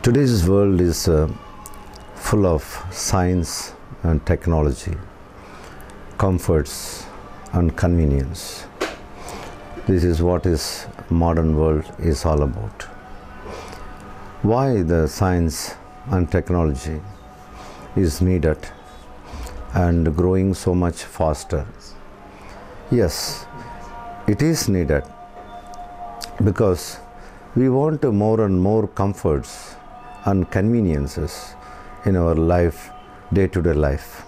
Today's world is full of science and technology, comforts and convenience. This is what is modern world is all about. Why the science and technology is needed and growing so much faster? Yes, it is needed because we want more and more comforts and conveniences in our life, day-to-day life.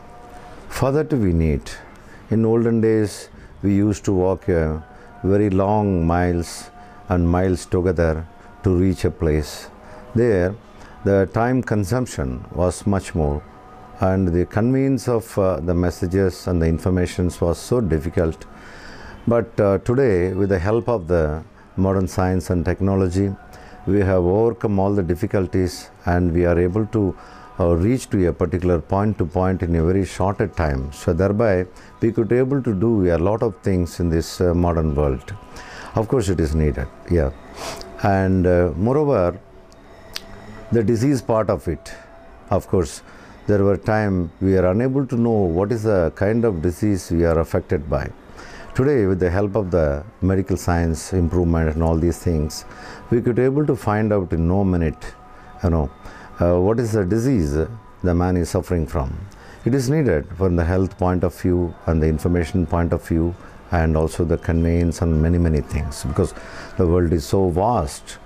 For that we need. In olden days, we used to walk very long miles and miles together to reach a place. There, the time consumption was much more, and the conveyance of the messages and the informations was so difficult. But today, with the help of the modern science and technology, we have overcome all the difficulties and we are able to reach to a particular point to point in a very shorter time. So thereby we could able to do a lot of things in this modern world. Of course it is needed, yeah. And moreover, the disease part of it, of course, there were times we are unable to know what is the kind of disease we are affected by. Today, with the help of the medical science improvement and all these things, we could able to find out in no minute, what is the disease the man is suffering from. It is needed from the health point of view and the information point of view, and also the conveyance and many things, because the world is so vast,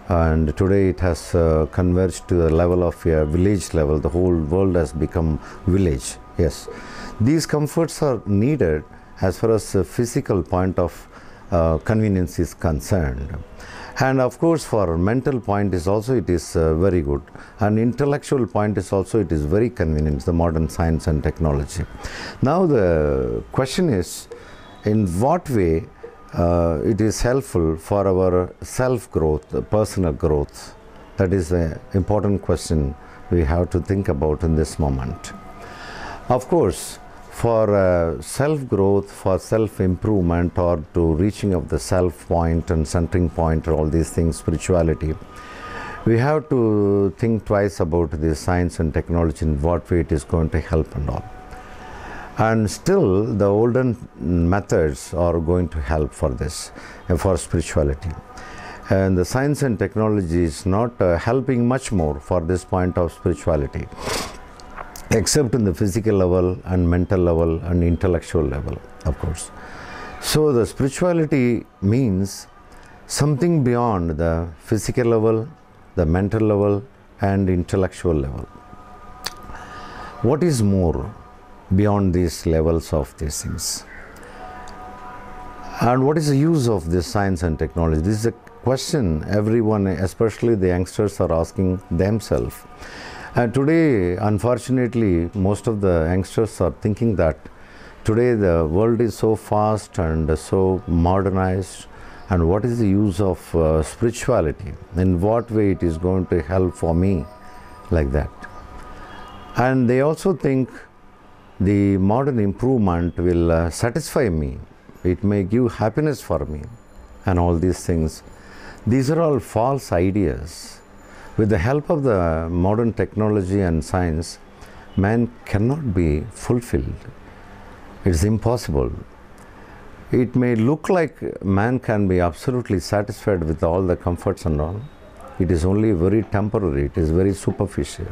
and today it has converged to the level of a village level. The whole world has become village. Yes, these comforts are needed as far as the physical point of convenience is concerned. And of course for mental point is also it is very good, and intellectual point is also it is very convenient, the modern science and technology. Now the question is, in what way it is helpful for our self-growth, personal growth? That is an important question we have to think about in this moment. Of course, for self-growth, for self-improvement, or to reaching of the self point and centering point, or all these things, spirituality, we have to think twice about this science and technology, in what way it is going to help and all. And still the olden methods are going to help for this, for spirituality. And the science and technology is not helping much more for this point of spirituality, except in the physical level and mental level and intellectual level, of course. So the spirituality means something beyond the physical level, the mental level and intellectual level. What is more beyond these levels of these things? And what is the use of this science and technology? This is a question everyone, especially the youngsters, are asking themselves. And today, unfortunately, most of the youngsters are thinking that today the world is so fast and so modernized, and what is the use of spirituality? In what way it is going to help for me, like that? And they also think the modern improvement will satisfy me. It may give happiness for me, and all these things. These are all false ideas. With the help of the modern technology and science, man cannot be fulfilled. It's impossible. It may look like man can be absolutely satisfied with all the comforts and all. It is only very temporary, it is very superficial.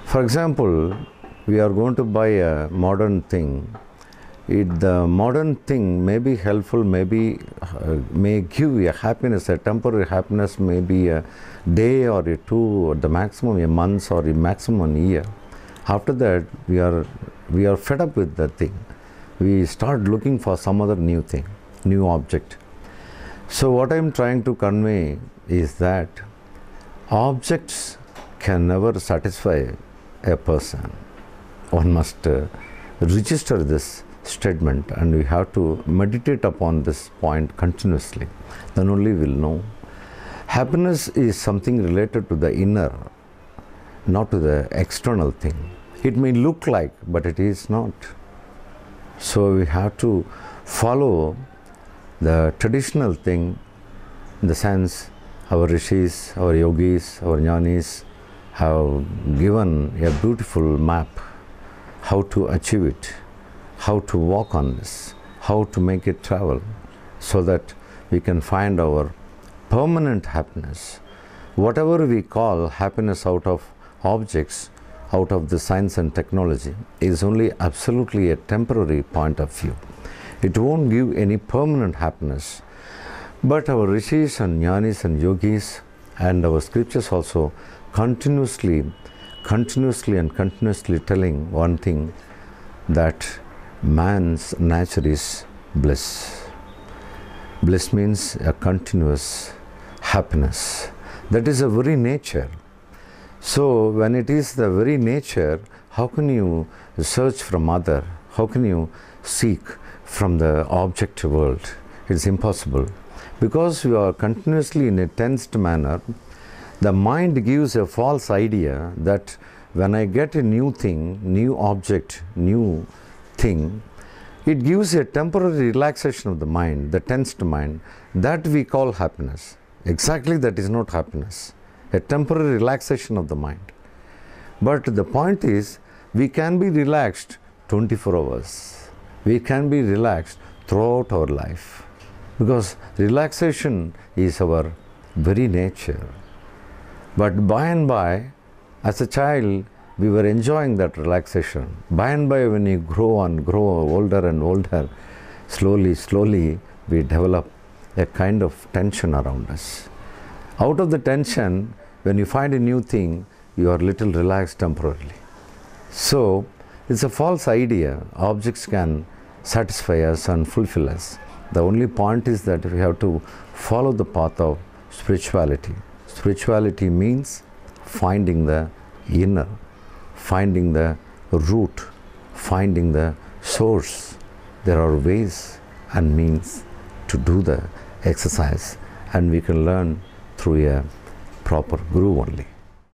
For example, we are going to buy a modern thing. The modern thing may be helpful, may give you a happiness, a temporary happiness, maybe a day or a two, or the maximum a month, or a maximum a year. After that, we are fed up with that thing. We start looking for some other new thing, new object. So what I am trying to convey is that objects can never satisfy a person. One must register this statement, and we have to meditate upon this point continuously. Then only we will know. Happiness is something related to the inner, not to the external thing. It may look like, but it is not. So we have to follow the traditional thing, in the sense our rishis, our yogis, our jnanis have given a beautiful map how to achieve it, how to walk on this, how to make it travel, so that we can find our permanent happiness. Whatever we call happiness out of objects, out of the science and technology, is only absolutely a temporary point of view. It won't give any permanent happiness. But our rishis and jnanis and yogis and our scriptures also continuously telling one thing, that man's nature is bliss. Bliss means a continuous happiness. That is a very nature. So when it is the very nature, how can you search from other? How can you seek from the object world? It's impossible. Because you are continuously in a tensed manner, the mind gives a false idea that when I get a new thing, new object, new thing, it gives a temporary relaxation of the mind, the tensed mind, that we call happiness. Exactly, that is not happiness. A temporary relaxation of the mind. But the point is, we can be relaxed 24 hours. We can be relaxed throughout our life. Because relaxation is our very nature. But by and by, as a child, we were enjoying that relaxation. By and by, when you grow older and older, slowly, we develop a kind of tension around us. Out of the tension, when you find a new thing, you are little relaxed temporarily. So, it's a false idea. Objects can satisfy us and fulfill us. The only point is that we have to follow the path of spirituality. Spirituality means finding the inner, finding the root, finding the source. There are ways and means to do the exercise, and we can learn through a proper guru only.